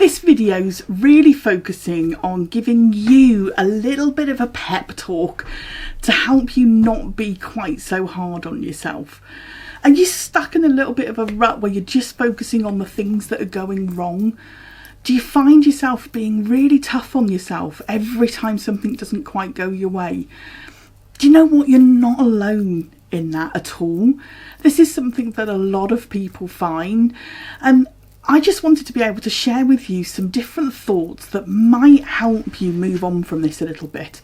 This video's really focusing on giving you a little bit of a pep talk to help you not be quite so hard on yourself. Are you stuck in a little bit of a rut where you're just focusing on the things that are going wrong? Do you find yourself being really tough on yourself every time something doesn't quite go your way? Do you know what? You're not alone in that at all. This is something that a lot of people find, and I just wanted to be able to share with you some different thoughts that might help you move on from this a little bit.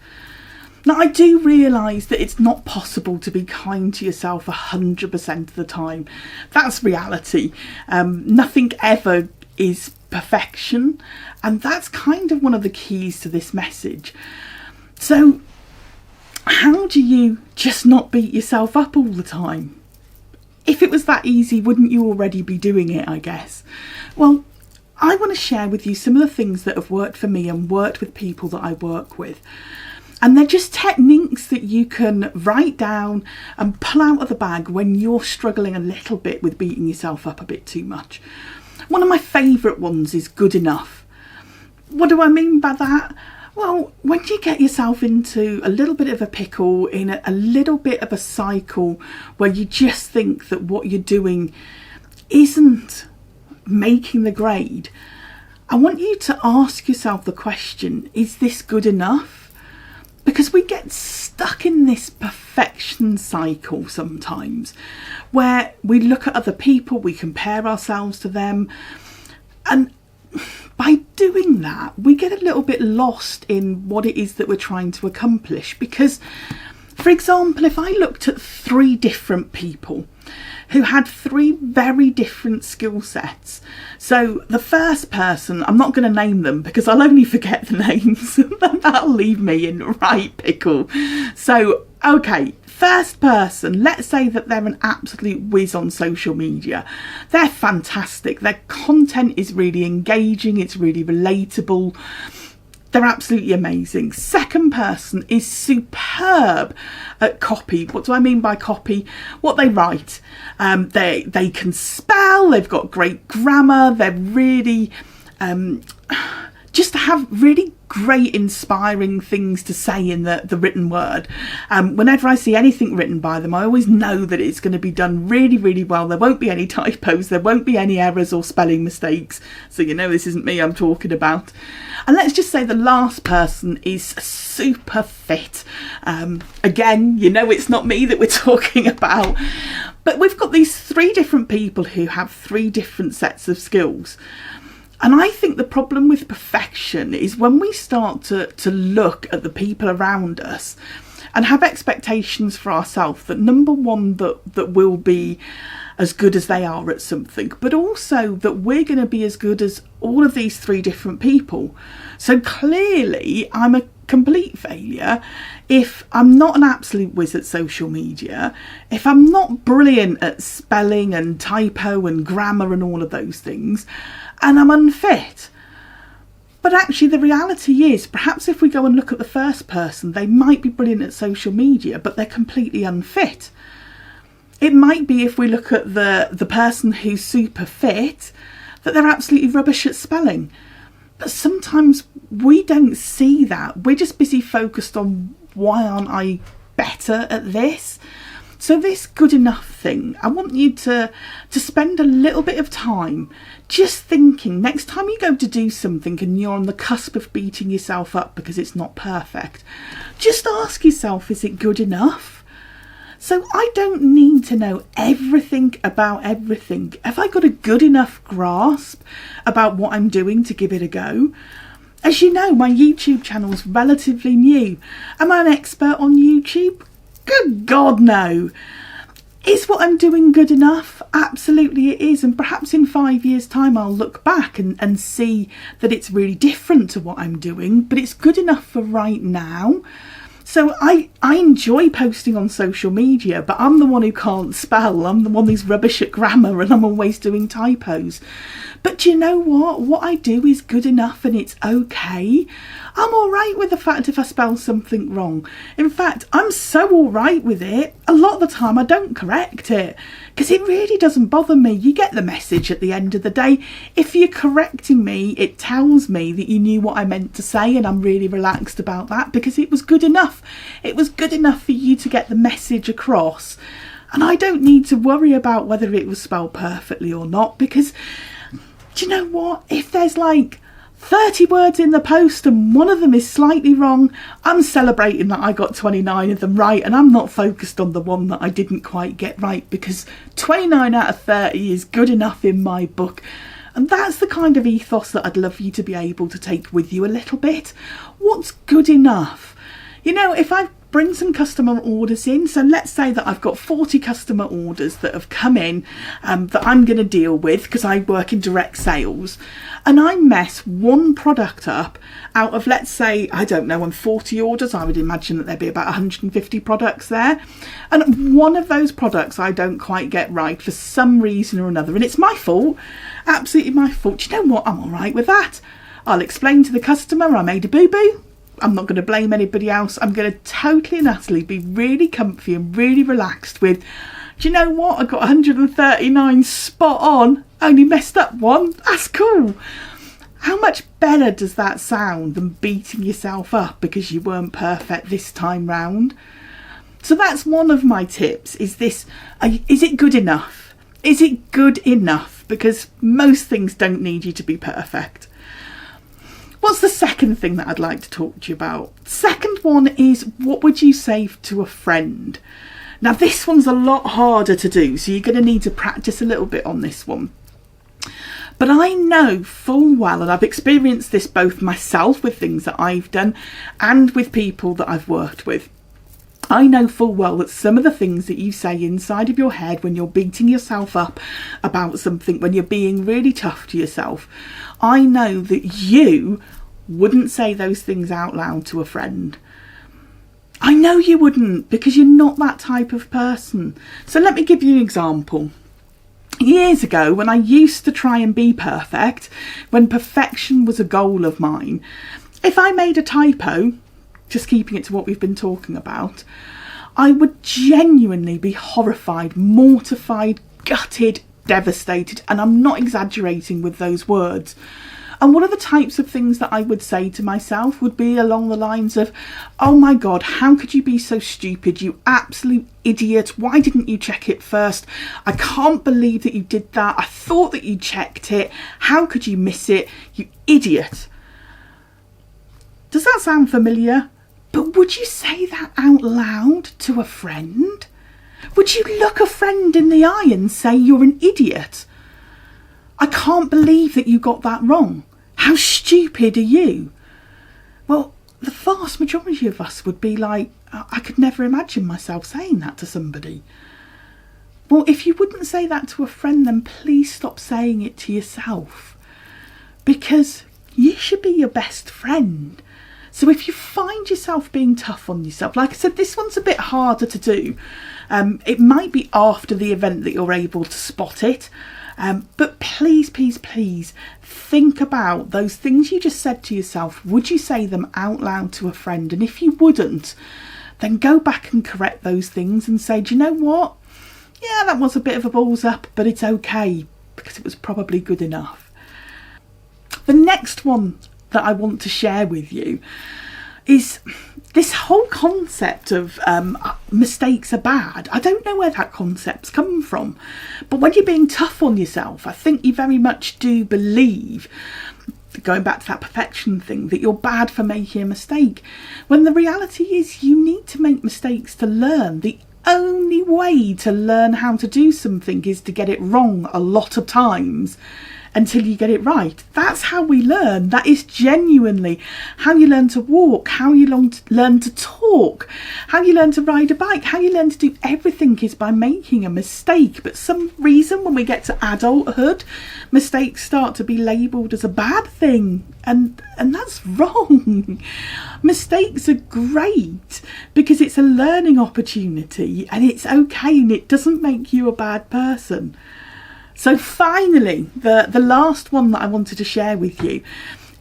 Now, I do realise that it's not possible to be kind to yourself 100% of the time. That's reality. Nothing ever is perfection, and that's kind of one of the keys to this message. So, how do you just not beat yourself up all the time? If it was that easy, wouldn't you already be doing it, I guess? Well, I want to share with you some of the things that have worked for me and worked with people that I work with. And they're just techniques that you can write down and pull out of the bag when you're struggling a little bit with beating yourself up a bit too much. One of my favourite ones is good enough. What do I mean by that? Well, when you get yourself into a little bit of a pickle, in a little bit of a cycle where you just think that what you're doing isn't making the grade, I want you to ask yourself the question, is this good enough? Because we get stuck in this perfection cycle sometimes where we look at other people, we compare ourselves to them, and by doing that, we get a little bit lost in what it is that we're trying to accomplish. Because, for example, if I looked at 3 different people who had 3 very different skill sets. So the first person, I'm not going to name them because I'll only forget the names. That'll leave me in a right pickle. So, okay, first person, let's say that they're an absolute whiz on social media. They're fantastic. Their content is really engaging. It's really relatable. They're absolutely amazing. Second person is superb at copy. What do I mean by copy? What they write. They can spell, they've got great grammar, they're really just have really great inspiring things to say in the written word. Whenever I see anything written by them, I always know that it's going to be done really, really well. There won't be any typos, there won't be any errors or spelling mistakes. So you know this isn't me I'm talking about. And let's just say the last person is super fit. Again, you know it's not me that we're talking about. But we've got these 3 different people who have 3 different sets of skills. And I think the problem with perfection is when we start to look at the people around us and have expectations for ourselves that, number one, that we'll be as good as they are at something, but also that we're going to be as good as all of these 3 different people. So clearly I'm a complete failure if I'm not an absolute whiz at social media, if I'm not brilliant at spelling and typo and grammar and all of those things, and I'm unfit. But actually the reality is, perhaps if we go and look at the first person, they might be brilliant at social media, but they're completely unfit. It might be, if we look at the person who's super fit, that they're absolutely rubbish at spelling. But sometimes we don't see that. We're just busy focused on, why aren't I better at this? So this good enough thing, I want you to spend a little bit of time just thinking, next time you go to do something and you're on the cusp of beating yourself up because it's not perfect, just ask yourself, is it good enough? So I don't need to know everything about everything. Have I got a good enough grasp about what I'm doing to give it a go? As you know, my YouTube channel's relatively new. Am I an expert on YouTube? Good God, no. Is what I'm doing good enough? Absolutely it is. And perhaps in 5 years' time I'll look back and see that it's really different to what I'm doing, but it's good enough for right now. So I enjoy posting on social media, but I'm the one who can't spell. I'm the one who's rubbish at grammar, and I'm always doing typos. But do you know what? What I do is good enough, and it's okay. I'm all right with the fact if I spell something wrong. In fact, I'm so all right with it, a lot of the time I don't correct it, because it really doesn't bother me. You get the message at the end of the day. If you're correcting me, it tells me that you knew what I meant to say, and I'm really relaxed about that, because it was good enough. It was good enough for you to get the message across, and I don't need to worry about whether it was spelled perfectly or not, because do you know what? If there's like 30 words in the post and one of them is slightly wrong, I'm celebrating that I got 29 of them right, and I'm not focused on the one that I didn't quite get right, because 29 out of 30 is good enough in my book. And that's the kind of ethos that I'd love you to be able to take with you a little bit. What's good enough? You know, if I bring some customer orders in, so let's say that I've got 40 customer orders that have come in that I'm going to deal with because I work in direct sales, and I mess one product up out of, let's say, I don't know, on 40 orders, I would imagine that there'd be about 150 products there, and one of those products I don't quite get right for some reason or another, and it's my fault, absolutely my fault. Do you know what? I'm all right with that. I'll explain to the customer I made a boo-boo. I'm not going to blame anybody else. I'm going to totally and utterly be really comfy and really relaxed with, do you know what? I got 139 spot on, only messed up one. That's cool. How much better does that sound than beating yourself up because you weren't perfect this time round? So that's one of my tips, is this, is it good enough? Is it good enough? Because most things don't need you to be perfect. What's the second thing that I'd like to talk to you about? Second one is, what would you say to a friend? Now this one's a lot harder to do, so you're going to need to practice a little bit on this one. But I know full well, and I've experienced this both myself with things that I've done and with people that I've worked with. I know full well that some of the things that you say inside of your head when you're beating yourself up about something, when you're being really tough to yourself, I know that you wouldn't say those things out loud to a friend. I know you wouldn't, because you're not that type of person. So let me give you an example. Years ago, when I used to try and be perfect, when perfection was a goal of mine, if I made a typo, just keeping it to what we've been talking about, I would genuinely be horrified, mortified, gutted, devastated, and I'm not exaggerating with those words. And one of the types of things that I would say to myself would be along the lines of, oh my God, how could you be so stupid, you absolute idiot, why didn't you check it first? I can't believe that you did that, I thought that you checked it, how could you miss it, you idiot. Does that sound familiar? But would you say that out loud to a friend? Would you look a friend in the eye and say, you're an idiot? I can't believe that you got that wrong. How stupid are you? Well, the vast majority of us would be like, I could never imagine myself saying that to somebody. Well, if you wouldn't say that to a friend, then please stop saying it to yourself. Because you should be your best friend. So if you find yourself being tough on yourself, like I said, this one's a bit harder to do. It might be after the event that you're able to spot it. But please, please, please think about those things you just said to yourself. Would you say them out loud to a friend? And if you wouldn't, then go back and correct those things and say, do you know what? Yeah, that was a bit of a balls up, but it's okay because it was probably good enough. The next one that I want to share with you is this whole concept of mistakes are bad. I don't know where that concept's come from, but when you're being tough on yourself, I think you very much do believe, going back to that perfection thing, that you're bad for making a mistake, when the reality is you need to make mistakes to learn. The only way to learn how to do something is to get it wrong a lot of times until you get it right. That's how we learn. That is genuinely how you learn to walk, how you learn to talk, how you learn to ride a bike, how you learn to do everything is by making a mistake. But some reason when we get to adulthood, mistakes start to be labelled as a bad thing, and that's wrong. Mistakes are great because it's a learning opportunity, and it's okay, and it doesn't make you a bad person. So finally, the last one that I wanted to share with you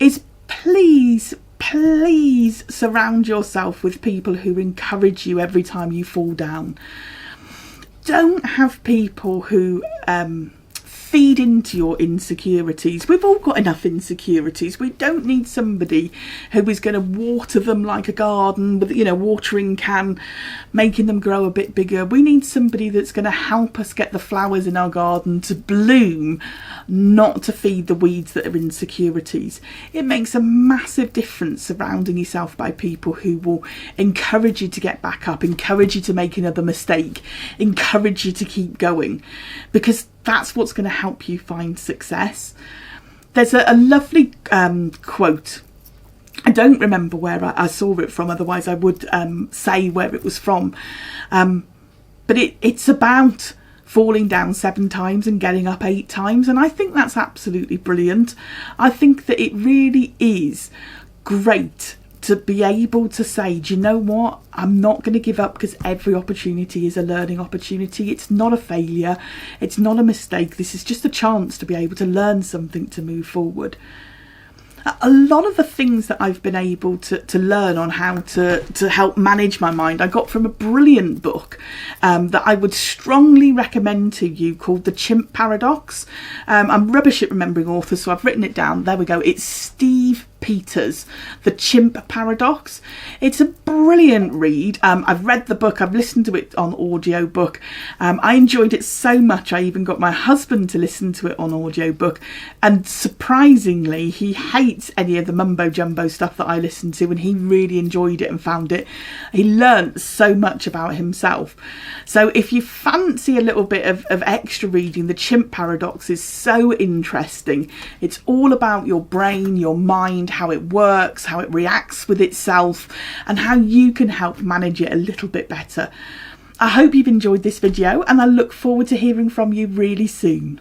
is please surround yourself with people who encourage you every time you fall down. Don't have people who feed into your insecurities. We've all got enough insecurities. We don't need somebody who is going to water them like a garden with, watering can, making them grow a bit bigger. We need somebody that's going to help us get the flowers in our garden to bloom, not to feed the weeds that are insecurities. It makes a massive difference surrounding yourself by people who will encourage you to get back up, encourage you to make another mistake, encourage you to keep going, because that's what's going to help you find success. There's a lovely quote. I don't remember where I saw it from, otherwise I would say where it was from. But it's about falling down 7 times and getting up 8 times. And I think that's absolutely brilliant. I think that it really is great to be able to say, do you know what? I'm not going to give up, because every opportunity is a learning opportunity. It's not a failure. It's not a mistake. This is just a chance to be able to learn something to move forward. A lot of the things that I've been able to learn on how to help manage my mind, I got from a brilliant book that I would strongly recommend to you, called The Chimp Paradox. I'm rubbish at remembering authors, so I've written it down. There we go. It's Steve Peters, The Chimp Paradox. It's a brilliant read. I've read the book, I've listened to it on audiobook. I enjoyed it so much I even got my husband to listen to it on audiobook, and surprisingly he hates any of the mumbo jumbo stuff that I listen to, and he really enjoyed it and found it. He learnt so much about himself. So if you fancy a little bit of extra reading, The Chimp Paradox is so interesting. It's all about your brain, your mind, how it works, how it reacts with itself, and how you can help manage it a little bit better. I hope you've enjoyed this video, and I look forward to hearing from you really soon.